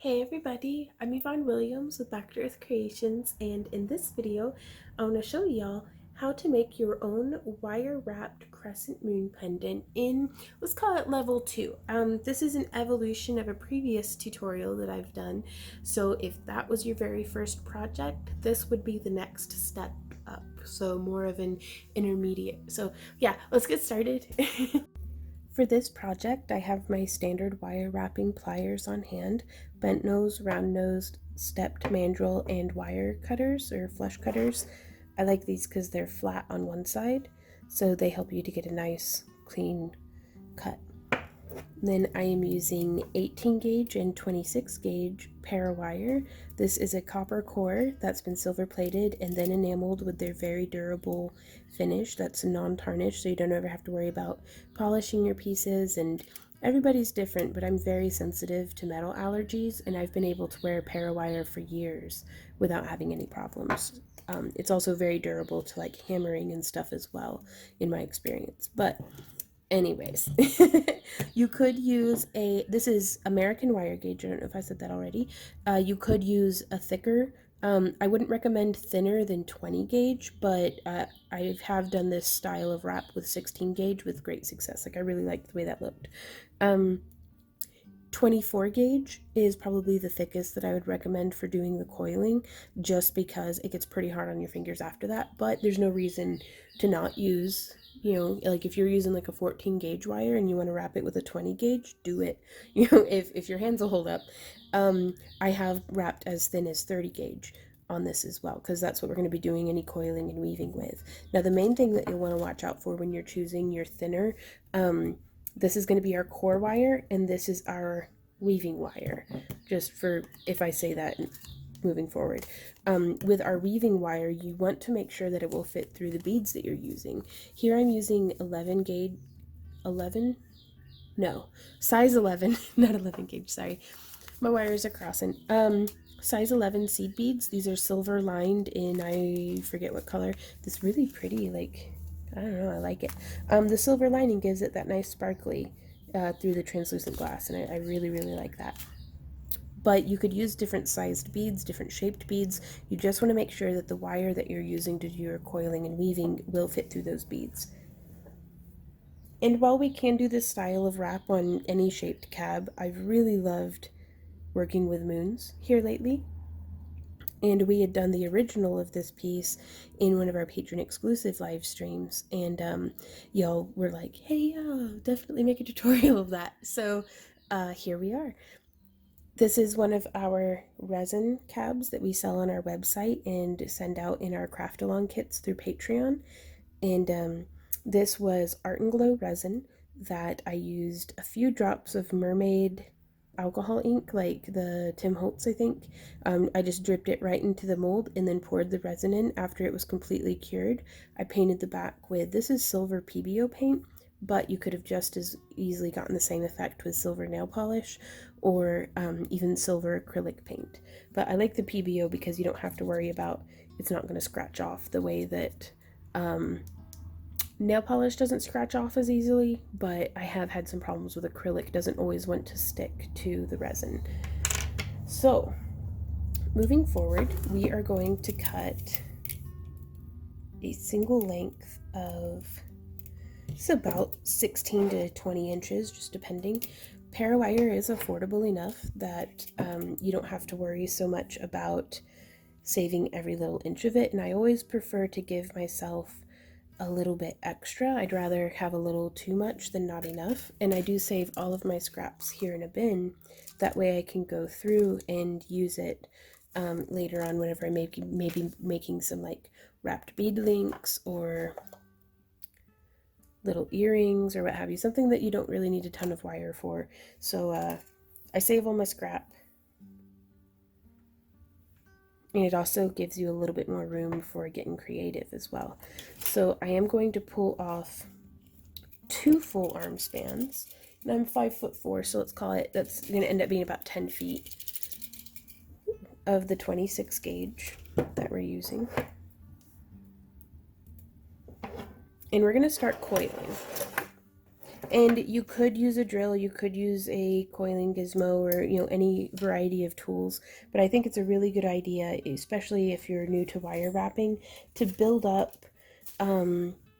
Hey everybody, I'm Yvonne Williams with Back to Earth Creations, and in this video I want to show y'all how to make your own wire wrapped crescent moon pendant in, let's call it level 2. This is an evolution of a previous tutorial that I've done, so if that was your very first project, this would be the next step up, so more of an intermediate. So yeah, let's get started. For this project, I have my standard wire wrapping pliers on hand, bent nose, round nosed, stepped mandrel, and wire cutters or flush cutters. I like these because they're flat on one side, so they help you to get a nice, clean cut. Then I am using 18 gauge and 26 gauge parawire. This is a copper core that's been silver plated and then enameled with their very durable finish that's non-tarnished, so you don't ever have to worry about polishing your pieces. And everybody's different, but I'm very sensitive to metal allergies, and I've been able to wear parawire for years without having any problems. It's also very durable to like hammering and stuff as well, in my experience. But anyways, you could use this is American wire gauge. I don't know if I said that already. You could use a thicker. I wouldn't recommend thinner than 20 gauge, but I have done this style of wrap with 16 gauge with great success. Like, I really liked the way that looked. 24 gauge is probably the thickest that I would recommend for doing the coiling, just because it gets pretty hard on your fingers after that. But there's no reason to not use, like if you're using like a 14 gauge wire and you want to wrap it with a 20 gauge, do it. If your hands will hold up. I have wrapped as thin as 30 gauge on this as well, because that's what we're going to be doing any coiling and weaving with. Now, the main thing that you'll want to watch out for when you're choosing your thinner, this is going to be our core wire, and this is our weaving wire, just for if I say that moving forward. With our weaving wire, you want to make sure that it will fit through the beads that you're using. Here I'm using 11 gauge, size 11, not 11 gauge, sorry. My wires are crossing. Size 11 seed beads. These are silver lined in, I forget what color. This really pretty, like, I don't know, I like it. The silver lining gives it that nice sparkly through the translucent glass, and I really, really like that. But you could use different sized beads, different shaped beads. You just want to make sure that the wire that you're using to do your coiling and weaving will fit through those beads. And while we can do this style of wrap on any shaped cab, I've really loved working with moons here lately. And we had done the original of this piece in one of our patron exclusive live streams, and y'all were like, hey, definitely make a tutorial of that. So here we are. This is one of our resin cabs that we sell on our website and send out in our craft along kits through Patreon. And this was Art and Glow resin that I used a few drops of mermaid alcohol ink, like the Tim Holtz, I think. I just dripped it right into the mold and then poured the resin in after it was completely cured. I painted the back with, this is silver PBO paint, but you could have just as easily gotten the same effect with silver nail polish or even silver acrylic paint. But I like the PBO because you don't have to worry about it's not going to scratch off the way that nail polish doesn't scratch off as easily, but I have had some problems with acrylic. It doesn't always want to stick to the resin. So, moving forward, we are going to cut a single length of, it's about 16 to 20 inches, just depending. Parawire is affordable enough that you don't have to worry so much about saving every little inch of it, and I always prefer to give myself a little bit extra. I'd rather have a little too much than not enough, and I do save all of my scraps here in a bin. That way I can go through and use it later on whenever I maybe making some like wrapped bead links or little earrings or what have you, something that you don't really need a ton of wire for. So I save all my scrap, and it also gives you a little bit more room for getting creative as well. So I am going to pull off 2 full arm spans, and I'm 5'4", so let's call it, that's going to end up being about 10 feet of the 26 gauge that we're using. And we're going to start coiling. And you could use a drill, you could use a coiling gizmo, or any variety of tools, but I think it's a really good idea, especially if you're new to wire wrapping, to build up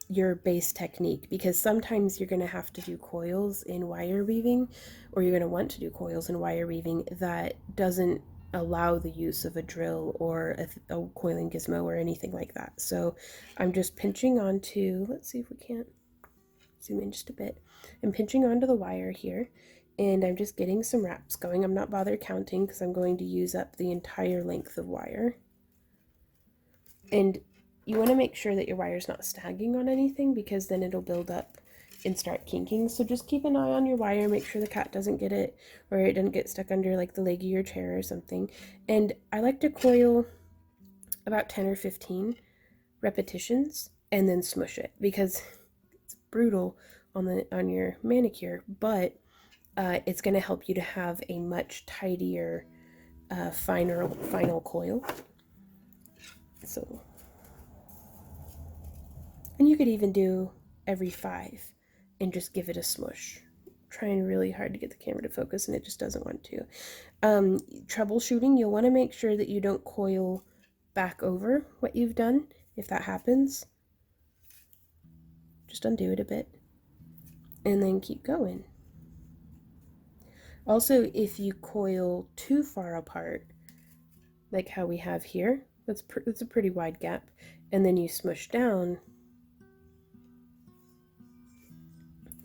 your base technique, because sometimes you're going to have to do coils in wire weaving, or you're going to want to do coils in wire weaving that doesn't allow the use of a drill or a coiling gizmo or anything like that. So I'm just pinching onto, let's see if we can't zoom in just a bit. I'm pinching onto the wire here, and I'm just getting some wraps going. I'm not bothered counting because I'm going to use up the entire length of wire. And you want to make sure that your wire's not snagging on anything, because then it'll build up and start kinking. So just keep an eye on your wire, make sure the cat doesn't get it, or it doesn't get stuck under like the leg of your chair or something. And I like to coil about 10 or 15 repetitions and then smush it, because it's brutal on your manicure, but it's going to help you to have a much tidier final coil. So, and you could even do every 5 and just give it a smush. I'm trying really hard to get the camera to focus and it just doesn't want to. Troubleshooting, you'll want to make sure that you don't coil back over what you've done. If that happens, just undo it a bit and then keep going. Also, if you coil too far apart, like how we have here, that's a pretty wide gap, and then you smush down,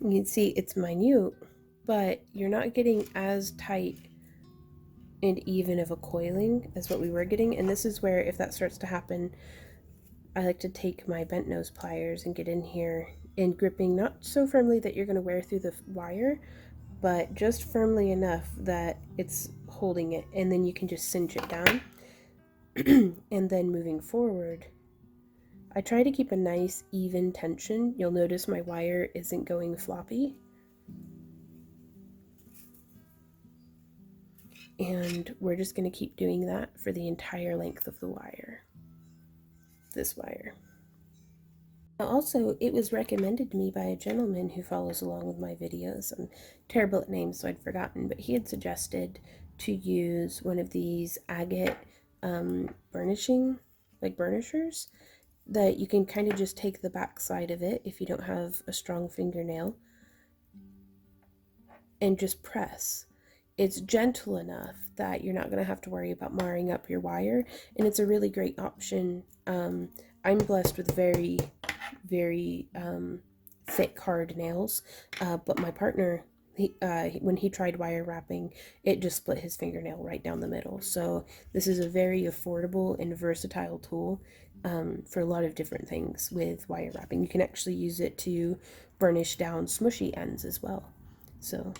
you can see it's minute, but you're not getting as tight and even of a coiling as what we were getting. And this is where, if that starts to happen, I like to take my bent nose pliers and get in here and gripping not so firmly that you're going to wear through the wire, but just firmly enough that it's holding it, and then you can just cinch it down. And then moving forward, I try to keep a nice even tension. You'll notice my wire isn't going floppy. And we're just going to keep doing that for the entire length of the wire, this wire. Also, it was recommended to me by a gentleman who follows along with my videos. I'm terrible at names, so I'd forgotten, but he had suggested to use one of these agate burnishers that you can kind of just take the back side of it if you don't have a strong fingernail and just press. It's gentle enough that you're not going to have to worry about marring up your wire, and it's a really great option. I'm blessed with very thick, hard nails, but my partner, when he tried wire wrapping, it just split his fingernail right down the middle. So this is a very affordable and versatile tool for a lot of different things with wire wrapping. You can actually use it to burnish down smushy ends as well. So,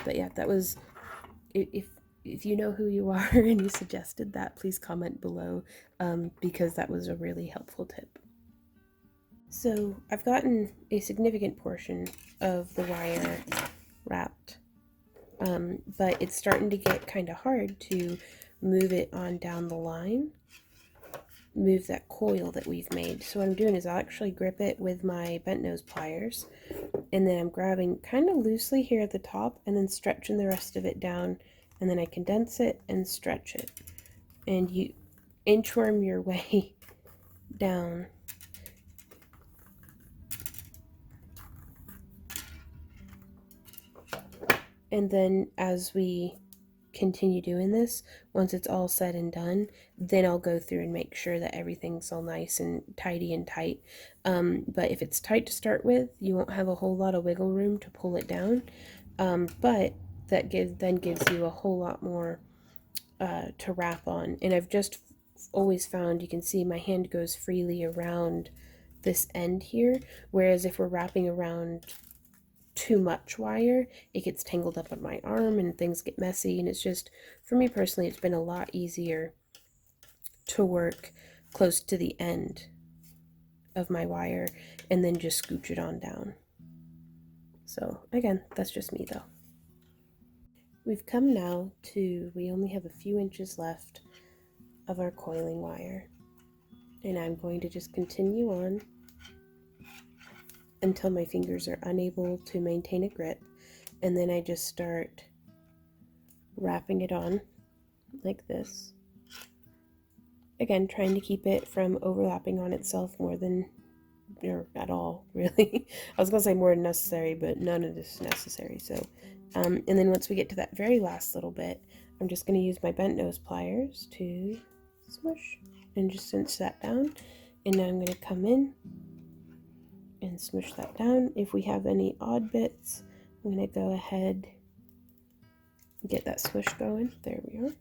but yeah, that was, if you know who you are and you suggested that, please comment below, because that was a really helpful tip. So I've gotten a significant portion of the wire wrapped, but it's starting to get kind of hard to move it on down the line, move that coil that we've made. So what I'm doing is I'll actually grip it with my bent nose pliers, and then I'm grabbing kind of loosely here at the top and then stretching the rest of it down, and then I condense it and stretch it, and you inchworm your way down. And then as we continue doing this, once it's all said and done, then I'll go through and make sure that everything's all nice and tidy and tight. But if it's tight to start with, you won't have a whole lot of wiggle room to pull it down. But that then gives you a whole lot more to wrap on. And I've just always found, you can see my hand goes freely around this end here, whereas if we're wrapping around too much wire, it gets tangled up on my arm and things get messy. And it's just, for me personally, it's been a lot easier to work close to the end of my wire and then just scooch it on down. So again, that's just me though. We've come now to, we only have a few inches left of our coiling wire, and I'm going to just continue on until my fingers are unable to maintain a grip, and then I just start wrapping it on like this. Again, trying to keep it from overlapping on itself more than, or at all, really. I was gonna say more than necessary, but none of this is necessary. So, and then once we get to that very last little bit, I'm just gonna use my bent nose pliers to smush and just cinch that down. And now I'm gonna come in and smush that down. If we have any odd bits, I'm gonna go ahead and get that swish going. There we are.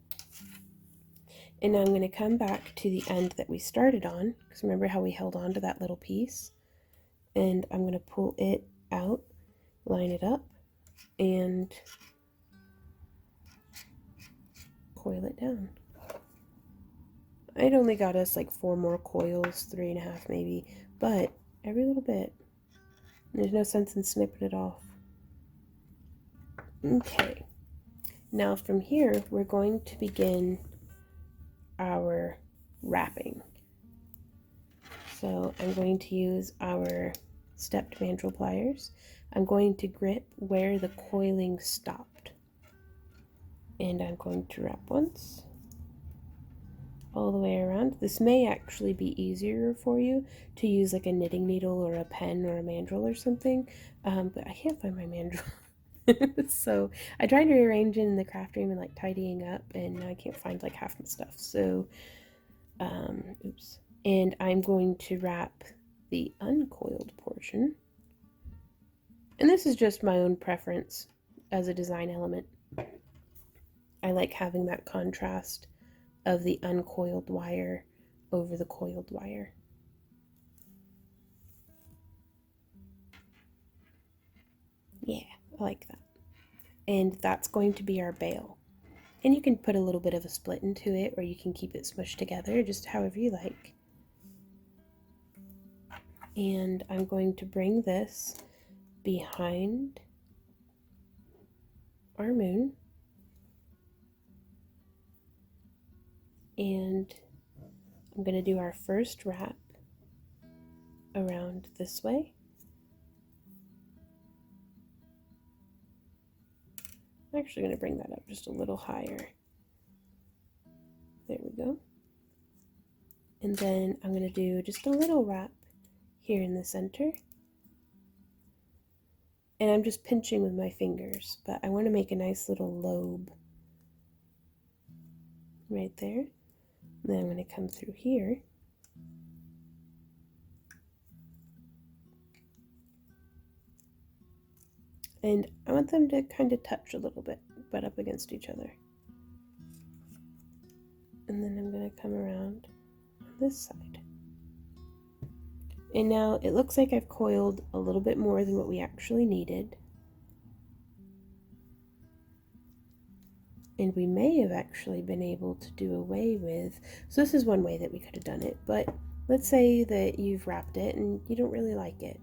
And now I'm going to come back to the end that we started on, because remember how we held on to that little piece? And I'm going to pull it out, line it up, and coil it down. It only got us like 4 more coils, 3.5 maybe, but every little bit. There's no sense in snipping it off. Okay, now from here we're going to begin our wrapping. So I'm going to use our stepped mandrel pliers. I'm going to grip where the coiling stopped. And I'm going to wrap once, all the way around. This may actually be easier for you to use like a knitting needle or a pen or a mandrel or something, but I can't find my mandrel. So I tried rearranging the craft room and like tidying up, and now I can't find like half my stuff. So, oops. And I'm going to wrap the uncoiled portion. And this is just my own preference as a design element. I like having that contrast of the uncoiled wire over the coiled wire. Yeah, I like that. And that's going to be our bail. And you can put a little bit of a split into it, or you can keep it smushed together, just however you like. And I'm going to bring this behind our moon. And I'm going to do our first wrap around this way. I'm actually going to bring that up just a little higher. There we go. And then I'm going to do just a little wrap here in the center. And I'm just pinching with my fingers, but I want to make a nice little lobe right there. And then I'm going to come through here. And I want them to kind of touch a little bit, butt up against each other. And then I'm going to come around on this side. And now it looks like I've coiled a little bit more than what we actually needed. And we may have actually been able to do away with, so this is one way that we could have done it, but let's say that you've wrapped it and you don't really like it.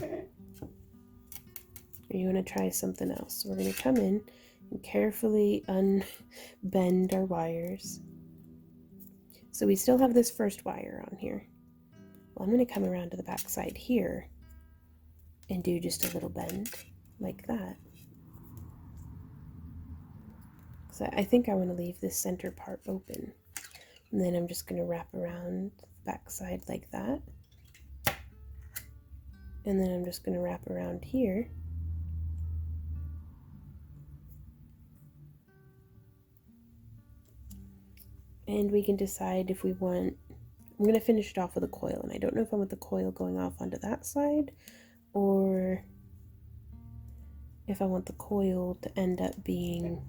Or you want to try something else. So we're going to come in and carefully unbend our wires. So we still have this first wire on here. Well, I'm going to come around to the back side here and do just a little bend like that. So I think I want to leave this center part open. And then I'm just going to wrap around the back side like that. And then I'm just going to wrap around here. And we can decide if we want, I'm going to finish it off with a coil, and I don't know if I want the coil going off onto that side, or if I want the coil to end up being,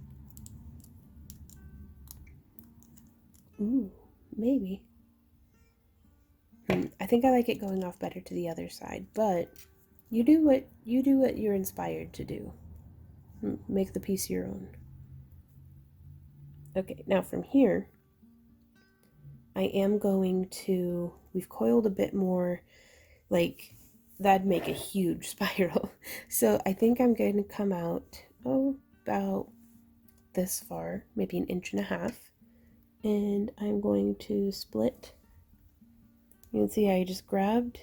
ooh, maybe. I think I like it going off better to the other side, but you do what you're inspired to do. Make the piece your own. Okay, now from here, I am going to, we've coiled a bit more, like that'd make a huge spiral. So I think I'm going to come out, about this far, maybe 1.5 inches, and I'm going to split. You can see I just grabbed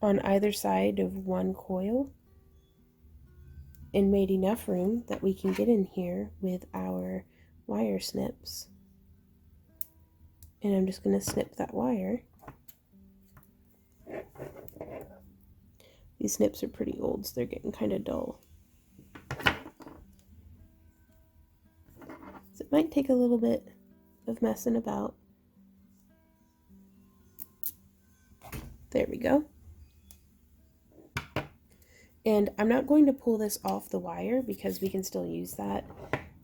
on either side of one coil and made enough room that we can get in here with our wire snips. And I'm just going to snip that wire. These snips are pretty old, so they're getting kind of dull. So it might take a little bit of messing about. There we go. And I'm not going to pull this off the wire because we can still use that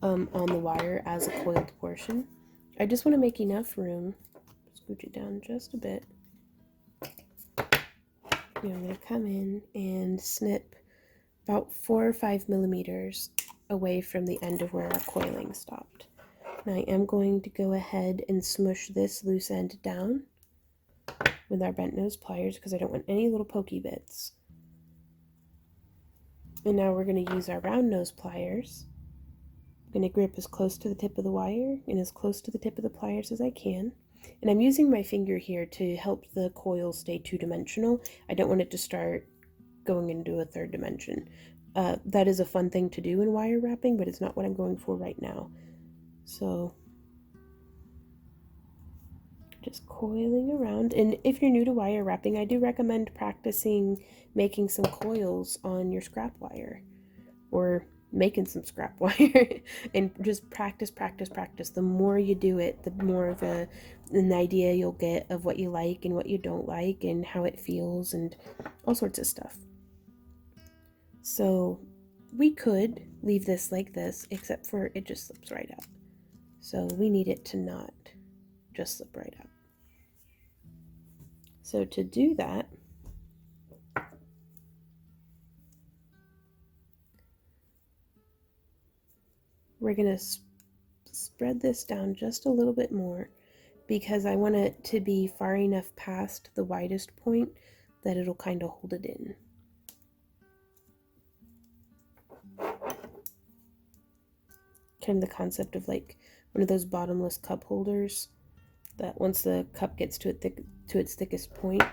on the wire as a coiled portion. I just want to make enough room. Scooch it down just a bit. And I'm going to come in and snip about 4 or 5 millimeters away from the end of where our coiling stopped. And I am going to go ahead and smush this loose end down with our bent nose pliers because I don't want any little pokey bits. And now we're going to use our round nose pliers. I'm going to grip as close to the tip of the wire and as close to the tip of the pliers as I can. And I'm using my finger here to help the coil stay two-dimensional. I don't want it to start going into a third dimension. That is a fun thing to do in wire wrapping, but it's not what I'm going for right now. So just coiling around. And if you're new to wire wrapping, I do recommend practicing making some coils on your scrap wire, or making some scrap wire and just practice. The more you do it, the more of an idea you'll get of what you like and what you don't like and how it feels and all sorts of stuff. So we could leave this like this, except for it just slips right out. So we need it to not just slip right out. So to do that, we're going to spread this down just a little bit more because I want it to be far enough past the widest point that it'll kind of hold it in. Kind of the concept of like one of those bottomless cup holders that once the cup gets to its thickest point,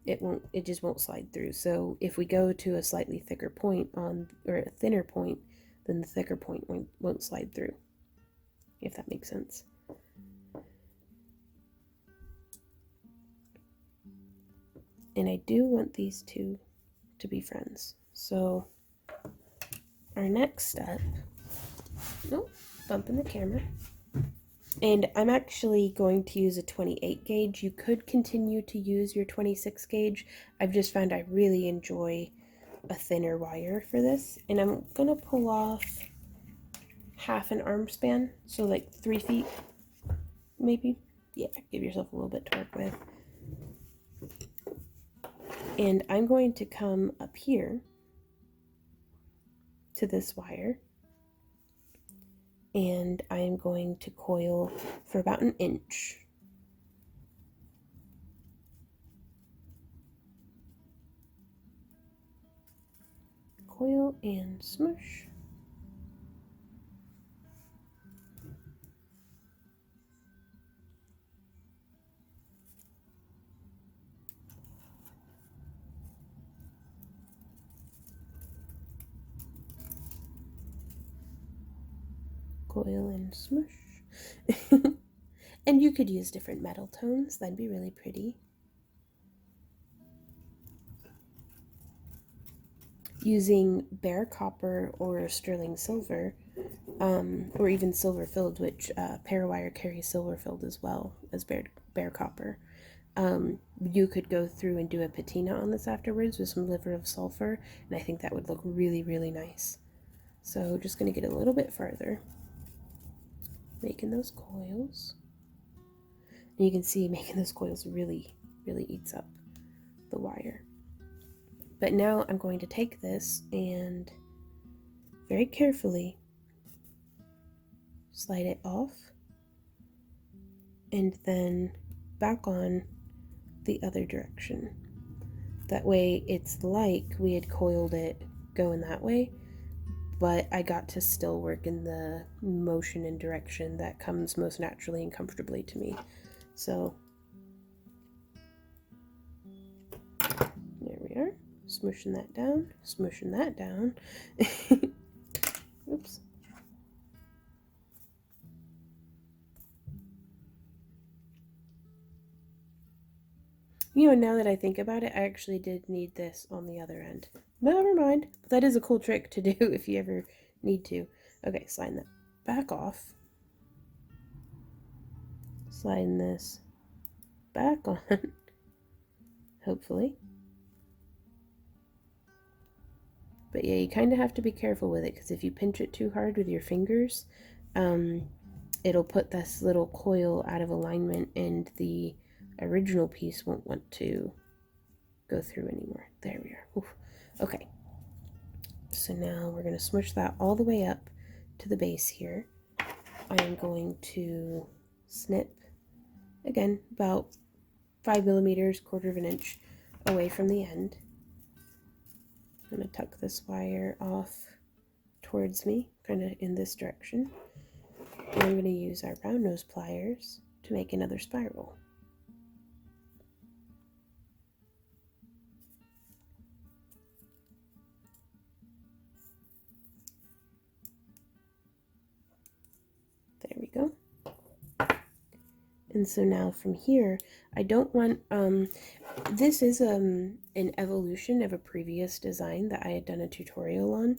it just won't slide through. So if we go to a slightly thicker point or a thinner point, then the thicker point won't slide through, if that makes sense. And I do want these two to be friends. So our next step, bumping the camera. And I'm actually going to use a 28 gauge. You could continue to use your 26 gauge. I've just found I really enjoy a thinner wire for this. And I'm gonna pull off half an arm span, so like 3 feet, maybe. Yeah, give yourself a little bit to work with. And I'm going to come up here to this wire, and I am going to coil for about 1 inch. Coil and smush. Coil and smush. And you could use different metal tones, that'd be really pretty. Using bare copper or sterling silver, or even silver filled, which Parawire carries silver filled as well as bare copper. You could go through and do a patina on this afterwards with some liver of sulfur, and I think that would look really, really nice. So just going to get a little bit further, making those coils. And you can see making those coils really, really eats up the wire. But now I'm going to take this and very carefully slide it off and then back on the other direction. That way it's like we had coiled it going that way, but I got to still work in the motion and direction that comes most naturally and comfortably to me. So there we Smooshing that down, smooshing that down. Oops. You know, now that I think about it, I actually did need this on the other end. Never mind. But that is a cool trick to do if you ever need to. Okay, sliding that back off. Sliding this back on, hopefully. But yeah, you kind of have to be careful with it, because if you pinch it too hard with your fingers, it'll put this little coil out of alignment, and the original piece won't want to go through anymore. There we are. Oof. Okay. So now we're going to smush that all the way up to the base here. I am going to snip, again, about 5 millimeters, 1/4 of an inch away from the end. I'm going to tuck this wire off towards me, kind of in this direction. And I'm going to use our round nose pliers to make another spiral. There we go. And so now from here, I don't want, this is an evolution of a previous design that I had done a tutorial on.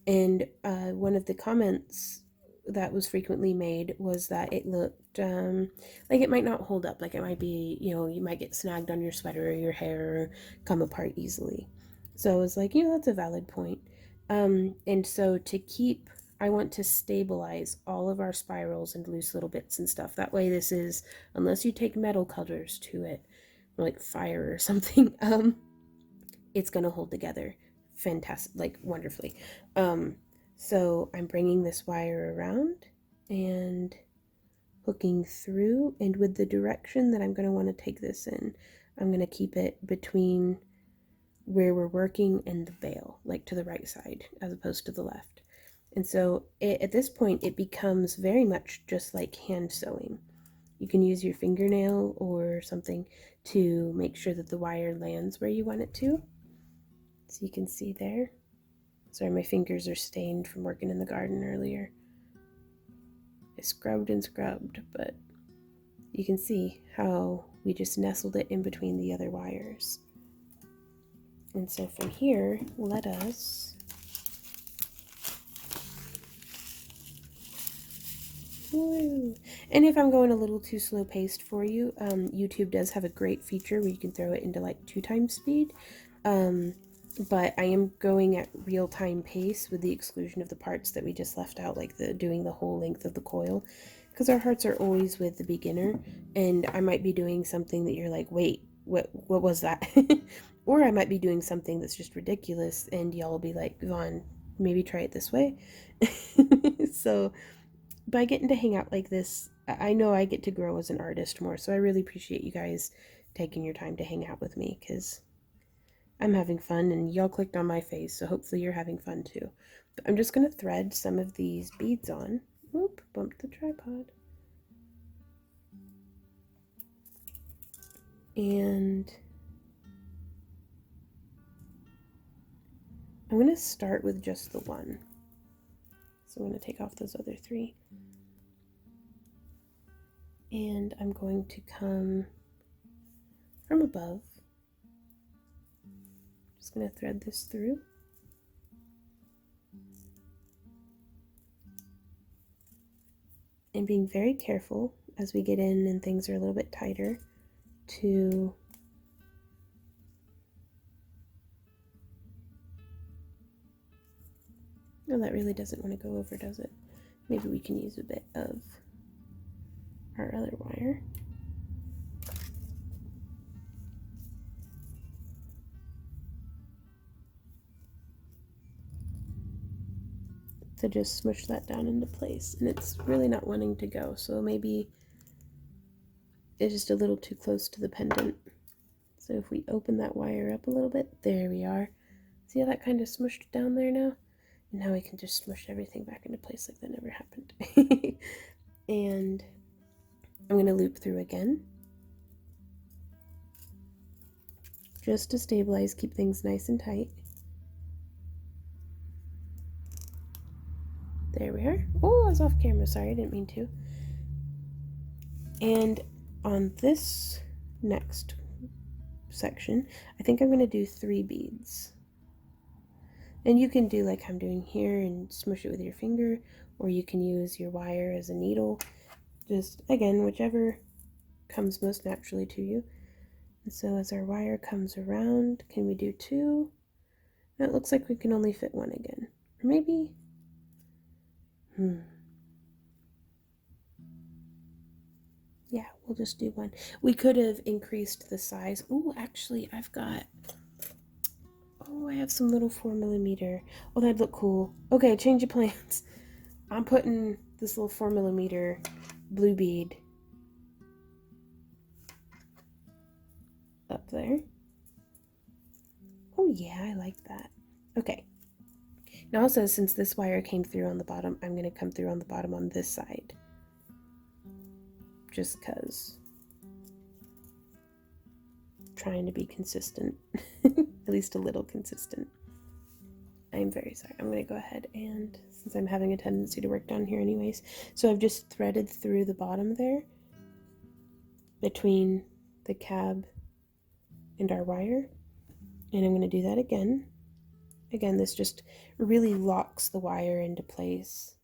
And one of the comments that was frequently made was that it looked like it might not hold up. Like it might be, you know, you might get snagged on your sweater or your hair or come apart easily. So I was like, you know, that's a valid point. And so to keep, I want to stabilize all of our spirals and loose little bits and stuff. That way this is, unless you take metal colors to it, like fire or something, it's going to hold together fantastic, like wonderfully. So I'm bringing this wire around and hooking through, and with the direction that I'm going to want to take this in, I'm going to keep it between where we're working and the bail, like to the right side as opposed to the left. And so at this point it becomes very much just like hand sewing. You can use your fingernail or something to make sure that the wire lands where you want it to. So you can see there. Sorry, my fingers are stained from working in the garden earlier. I scrubbed and scrubbed, but you can see how we just nestled it in between the other wires. And so from here, let us woo. And if I'm going a little too slow paced for you, YouTube does have a great feature where you can throw it into like 2x speed. But I am going at real-time pace with the exclusion of the parts that we just left out, like doing the whole length of the coil, because our hearts are always with the beginner, and I might be doing something that you're like, wait, what was that? Or I might be doing something that's just ridiculous, and y'all will be like, Vaughn, maybe try it this way. So by getting to hang out like this, I know I get to grow as an artist more, so I really appreciate you guys taking your time to hang out with me, because I'm having fun, and y'all clicked on my face, so hopefully you're having fun too. But I'm just going to thread some of these beads on. Whoop, bumped the tripod. And I'm going to start with just the one. So I'm going to take off those other 3. And I'm going to come from above. Just going to thread this through. And being very careful as we get in and things are a little bit tighter to no, that really doesn't want to go over, does it? Maybe we can use a bit of our other wire. To just smush that down into place, and it's really not wanting to go, so maybe it's just a little too close to the pendant. So if we open that wire up a little bit, there we are. See how that kind of smushed down there now? And now we can just smush everything back into place like that never happened. And I'm going to loop through again. just to stabilize, keep things nice and tight. There we are. Oh, I was off camera, sorry, I didn't mean to. And on this next section, I think I'm going to do 3 beads. And you can do like I'm doing here and smush it with your finger, or you can use your wire as a needle. Just, again, whichever comes most naturally to you. And so as our wire comes around, can we do 2? No, it looks like we can only fit 1 again. Or maybe... Yeah, we'll just do 1. We could have increased the size. Oh, actually, I've got... Oh, I have some little 4mm. Oh, that'd look cool. Okay, change of plans. I'm putting this little 4mm blue bead up there. Oh yeah, I like that. Okay. Now also, since this wire came through on the bottom, I'm going to come through on the bottom on this side. Just because. Trying to be consistent. At least a little consistent. I'm very sorry. I'm going to go ahead and, since I'm having a tendency to work down here anyways, so I've just threaded through the bottom there between the cab and our wire, and I'm going to do that again. Again, this just really locks the wire into place.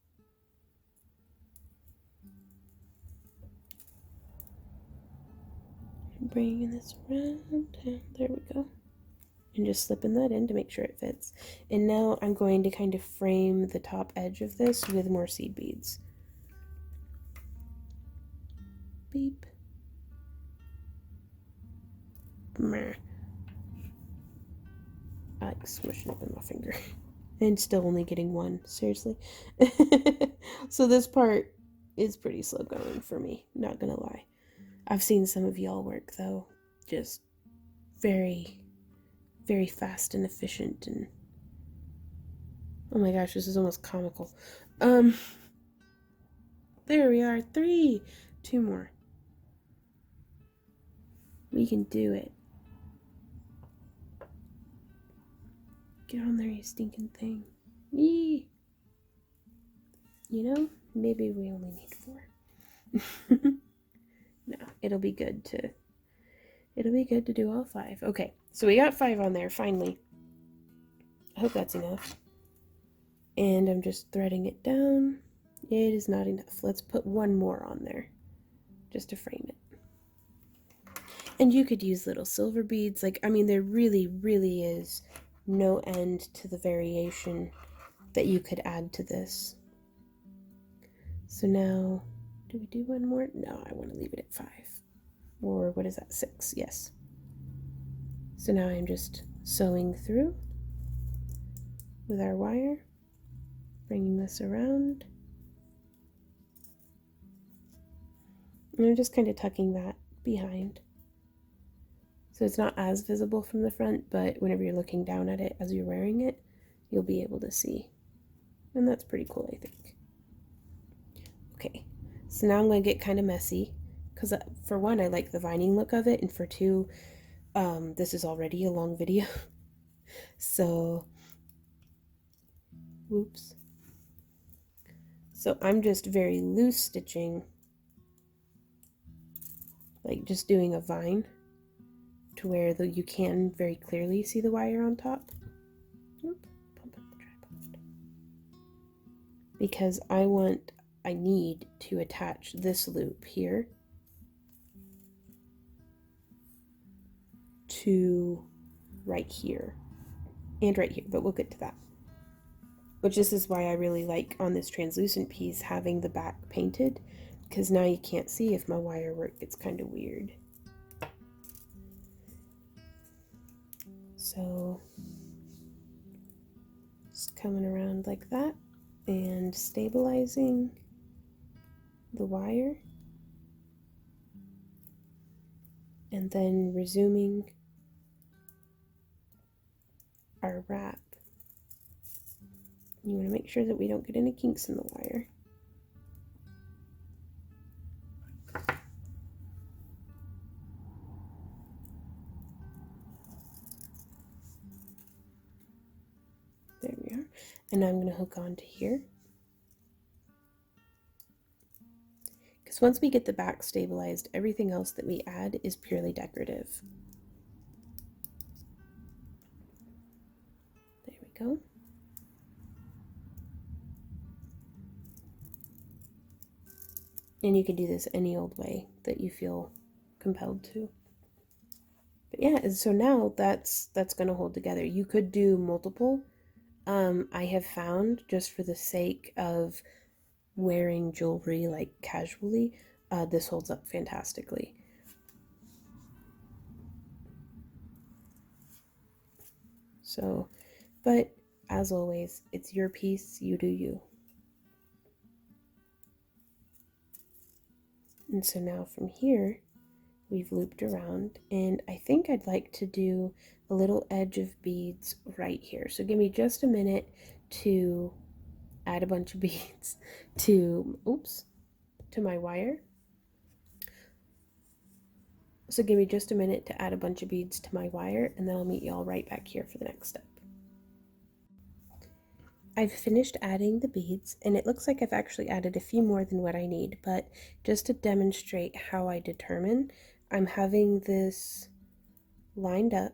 Bringing this around, and there we go. And just slipping that in to make sure it fits. And now I'm going to kind of frame the top edge of this with more seed beads. Beep. Meh. I like smushing it with my finger. And still only getting 1, seriously. So this part is pretty slow going for me, not gonna lie. I've seen some of y'all work though, just very, very fast and efficient, and oh my gosh, this is almost comical. There we are, 3, 2 more. We can do it. Get on there, you stinking thing. Yee! You know, maybe we only need 4. No, it'll be good to do all 5. Okay, so we got 5 on there, finally. I hope that's enough. And I'm just threading it down. It is not enough. Let's put 1 more on there, just to frame it. And you could use little silver beads. Like, I mean, there really, really is no end to the variation that you could add to this. So now, do we do 1 more? No, I want to leave it at 5. Or what is that, 6? Yes. So now I'm just sewing through with our wire, bringing this around. And I'm just kind of tucking that behind. So it's not as visible from the front, but whenever you're looking down at it as you're wearing it, you'll be able to see. And that's pretty cool, I think. Okay, so now I'm going to get kind of messy, because for 1, I like the vining look of it, and for 2, this is already a long video. So, whoops. So I'm just very loose stitching, like just doing a vine to where you can very clearly see the wire on top. Oop, pump up the tripod. Because I need to attach this loop here to right here and right here, but we'll get to that. Which this is why I really like on this translucent piece having the back painted, because now you can't see if my wire work gets kind of weird. So just coming around like that and stabilizing the wire, and then resuming our wrap. You want to make sure that we don't get any kinks in the wire. and I'm going to hook onto here. Because once we get the back stabilized, everything else that we add is purely decorative. There we go. And you can do this any old way that you feel compelled to. But yeah, so now that's going to hold together. You could do multiple. I have found, just for the sake of wearing jewelry like casually, this holds up fantastically. So, but as always, it's your piece, you do you. And so now from here, we've looped around, and I think I'd like to do a little edge of beads right here. So give me just a minute to add a bunch of beads to, to my wire. So give me just a minute to add a bunch of beads to my wire, and then I'll meet y'all right back here for the next step. I've finished adding the beads, and it looks like I've actually added a few more than what I need, but just to demonstrate how I determine, I'm having this lined up.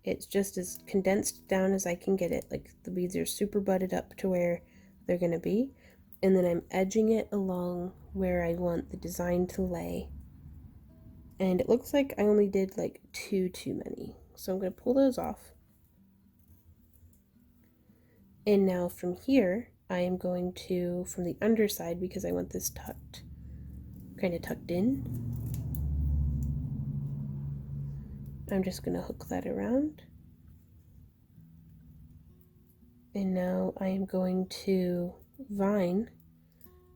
It's just as condensed down as I can get it. Like, the beads are super butted up to where they're going to be, and then I'm edging it along where I want the design to lay. And it looks like I only did like too many, so I'm going to pull those off. And now from here, I am going to, from the underside, because I want this tucked, kind of tucked in, I'm just going to hook that around. And now I am going to vine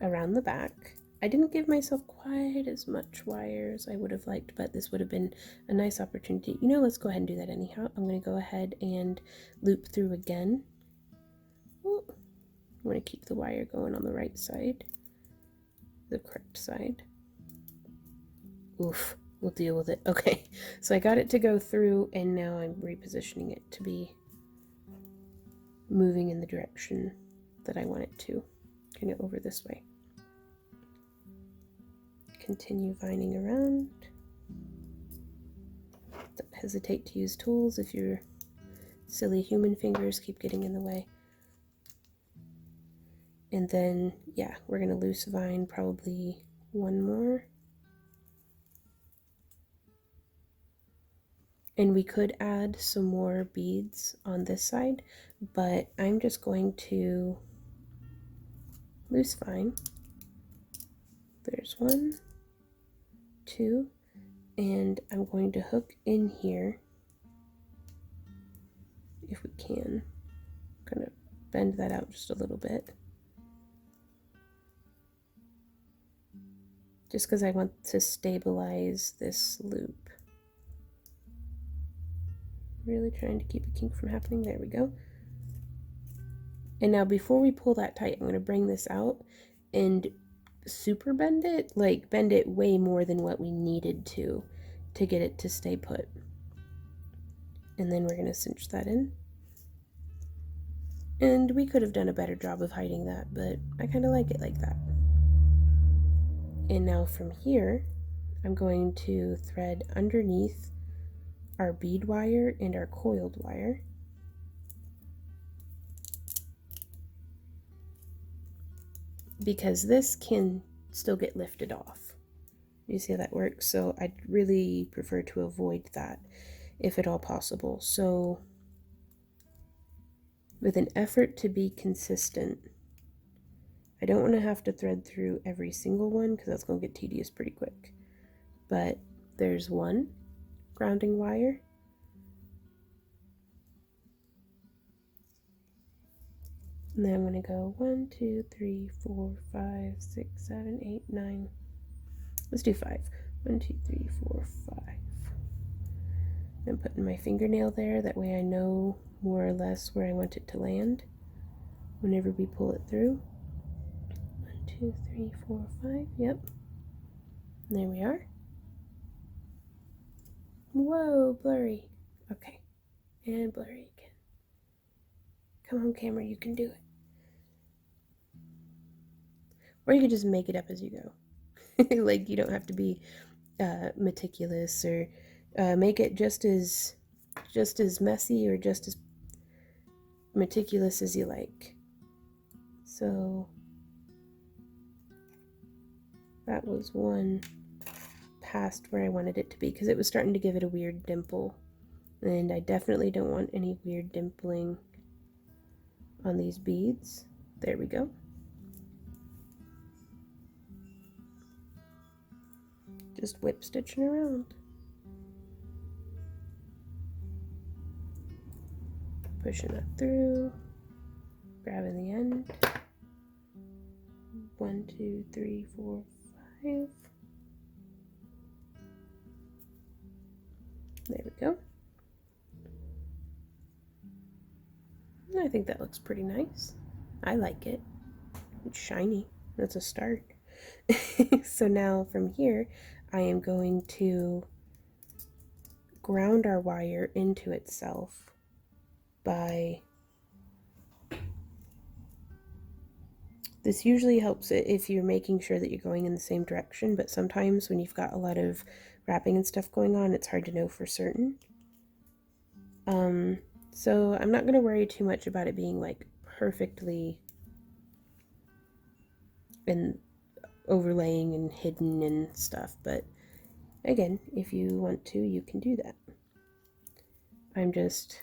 around the back. I didn't give myself quite as much wire as I would have liked, but this would have been a nice opportunity. You know, let's go ahead and do that anyhow. I'm going to go ahead and loop through again. Ooh. I'm going to keep the wire going on the right side, the correct side. Oof, we'll deal with it. Okay, so I got it to go through, and now I'm repositioning it to be moving in the direction that I want it to, kind of over this way. Continue vining around. Don't hesitate to use tools if your silly human fingers keep getting in the way. And then, yeah, we're going to loose vine probably one more. And we could add some more beads on this side, but I'm just going to loose vine. There's 1, 2, and I'm going to hook in here if we can. I'm going to bend that out just a little bit, just because I want to stabilize this loop. Really trying to keep a kink from happening. There we go. And now before we pull that tight, I'm going to bring this out and super bend it, like bend it way more than what we needed to get it to stay put. And then we're going to cinch that in. And we could have done a better job of hiding that, but I kind of like it like that. And now from here, I'm going to thread underneath our bead wire and our coiled wire. Because this can still get lifted off. You see how that works? So I'd really prefer to avoid that if at all possible. So with an effort to be consistent, I don't want to have to thread through every single one because that's going to get tedious pretty quick. But there's one grounding wire. And then I'm going to go 1, 2, 3, 4, 5, 6, 7, 8, 9. Let's do 5. 1, 2, 3, 4, 5. I'm putting my fingernail there. That way I know more or less where I want it to land whenever we pull it through. 1, 2, 3, 4, 5. Yep. And there we are. Whoa, blurry. Okay. And blurry again. Come on, camera, you can do it. Or you can just make it up as you go. Like, you don't have to be meticulous, or make it just as messy or just as meticulous as you like. So that was one past where I wanted it to be, because it was starting to give it a weird dimple, and I definitely don't want any weird dimpling on these beads. There we go. Just whip stitching around. Pushing that through, grabbing the end. 1, 2, 3, 4, 5. There we go. I think that looks pretty nice. I like it. It's shiny. That's a start. So now from here, I am going to ground our wire into itself by... This usually helps if you're making sure that you're going in the same direction, but sometimes when you've got a lot of wrapping and stuff going on, it's hard to know for certain. So I'm not going to worry too much about it being like perfectly and overlaying and hidden and stuff, but again, if you want to, you can do that. I'm just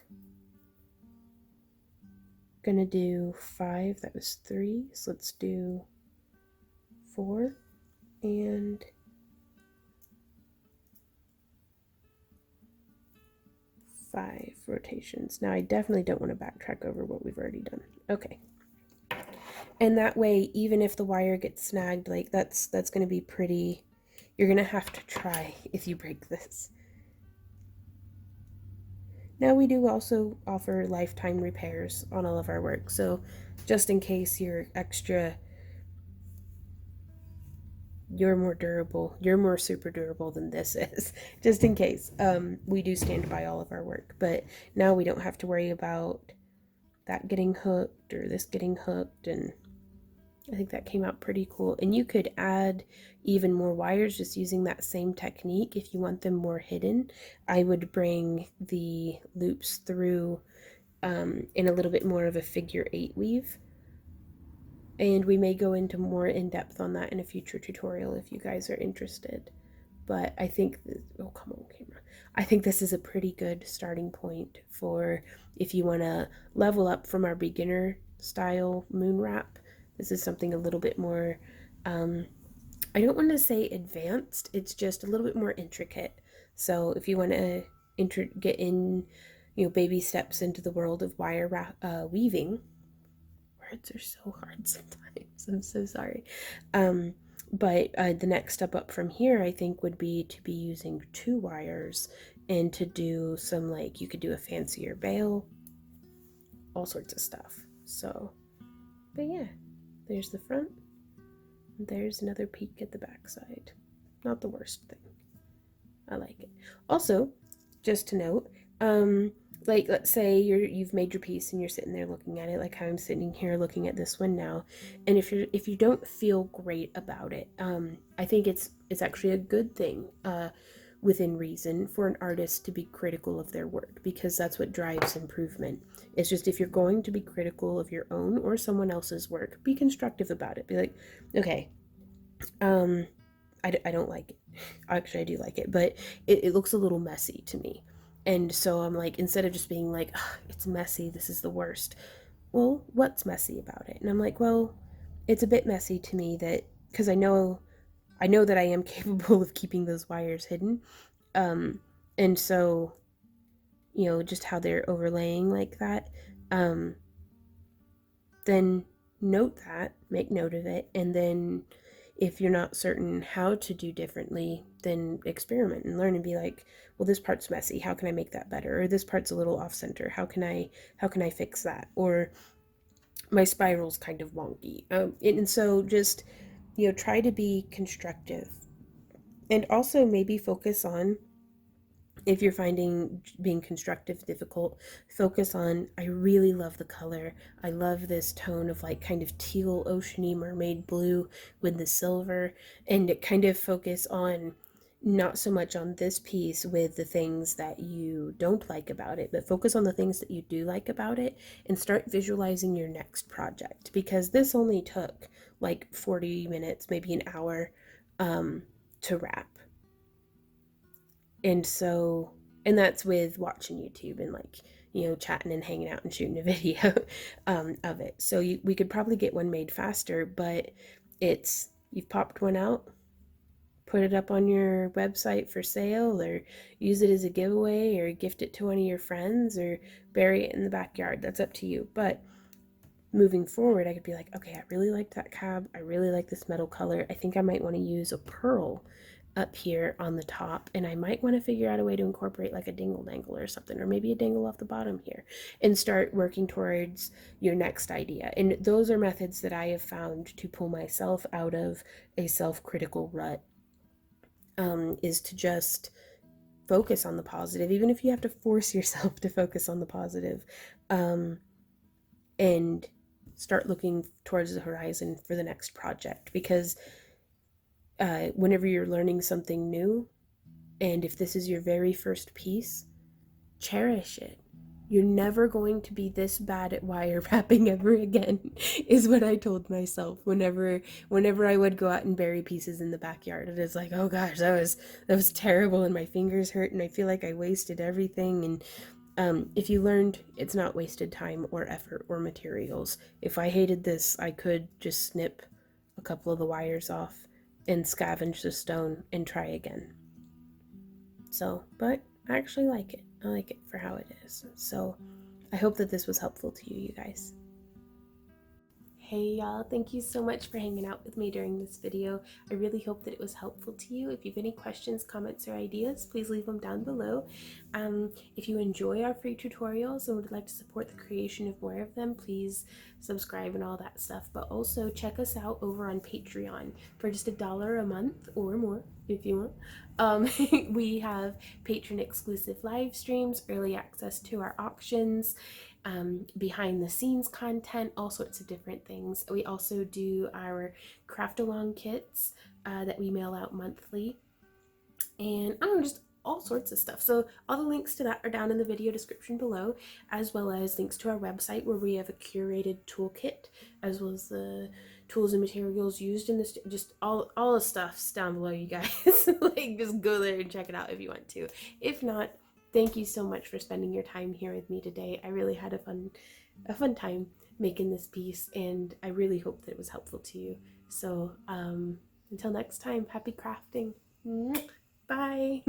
gonna do 5. That was 3, so let's do 4 and 5 rotations. Now I definitely don't want to backtrack over what we've already done. Okay. And that way, even if the wire gets snagged, like that's going to be pretty, you're going to have to try if you break this. Now we do also offer lifetime repairs on all of our work, so just in case you're more durable, you're more super durable than this is, just in case, we do stand by all of our work. But now we don't have to worry about that getting hooked or this getting hooked, and I think that came out pretty cool. And you could add even more wires just using that same technique if you want them more hidden. I would bring the loops through in a little bit more of a figure 8 weave. And we may go into more in depth on that in a future tutorial if you guys are interested. But I think, oh, come on, camera. I think this is a pretty good starting point for if you want to level up from our beginner style moon wrap. This is something a little bit more, I don't want to say advanced, it's just a little bit more intricate. So if you want to get in, baby steps into the world of wire weaving, words are so hard sometimes, I'm so sorry. But the next step up from here, I think, would be to be using 2 wires and to do some, like, you could do a fancier veil, all sorts of stuff. So, but yeah, there's the front. There's another peek at the back side. Not the worst thing. I like it. Also, just to note, like, let's say you've made your piece and you're sitting there looking at it, like how I'm sitting here looking at this one now, and if you don't feel great about it, I think it's actually a good thing, within reason, for an artist to be critical of their work, because that's what drives improvement. It's just, if you're going to be critical of your own or someone else's work, be constructive about it. Be like, okay, I don't like it. Actually, I do like it, but it looks a little messy to me. And so I'm like, instead of just being like, it's messy, this is the worst, well, what's messy about it? And I'm like, well, it's a bit messy to me, that because I know that I am capable of keeping those wires hidden. And so, just how they're overlaying like that, then make note of it, and then if you're not certain how to do differently, then experiment and learn and be like, well, this part's messy, how can I make that better? Or this part's a little off center, how can I fix that? Or my spiral's kind of wonky. And so just, try to be constructive, and also maybe focus on, If you're finding being constructive difficult, focus on, I really love the color. I love this tone of like kind of teal oceany mermaid blue with the silver, and kind of focus on not so much on this piece with the things that you don't like about it, but focus on the things that you do like about it and start visualizing your next project, because this only took like 40 minutes, maybe an hour, to wrap. And so, and that's with watching YouTube and like, chatting and hanging out and shooting a video of it. So we could probably get one made faster, but you've popped one out, put it up on your website for sale, or use it as a giveaway, or gift it to one of your friends, or bury it in the backyard. That's up to you. But moving forward, I could be like, okay, I really like that cab. I really like this metal color. I think I might want to use a pearl up here on the top, and I might want to figure out a way to incorporate like a dingle dangle or something, or maybe a dangle off the bottom here, and start working towards your next idea. And those are methods that I have found to pull myself out of a self-critical rut, is to just focus on the positive, even if you have to force yourself to focus on the positive, and start looking towards the horizon for the next project. Because whenever you're learning something new, and if this is your very first piece, cherish it. You're never going to be this bad at wire wrapping ever again, is what I told myself whenever I would go out and bury pieces in the backyard. It is like, oh gosh, that was terrible, and my fingers hurt, and I feel like I wasted everything. And if you learned, it's not wasted time or effort or materials. If I hated this, I could just snip a couple of the wires off and scavenge the stone and try again. So, but I actually like it. I like it for how it is. So, I hope that this was helpful to you guys. Hey y'all, thank you so much for hanging out with me during this video. I really hope that it was helpful to you. If you have any questions, comments, or ideas, please leave them down below. If you enjoy our free tutorials and would like to support the creation of more of them, please subscribe and all that stuff. But also check us out over on Patreon for just $1 a month or more if you want. We have patron exclusive live streams, early access to our auctions, behind the scenes content, all sorts of different things. We also do our craft along kits that we mail out monthly, and I don't know, just all sorts of stuff. So all the links to that are down in the video description below, as well as links to our website where we have a curated toolkit, as well as the tools and materials used in this, just all the stuff's down below, you guys. Like, just go there and check it out if you want to. If not, thank you so much for spending your time here with me today. I really had a fun time making this piece, and I really hope that it was helpful to you. So until next time, happy crafting. Bye.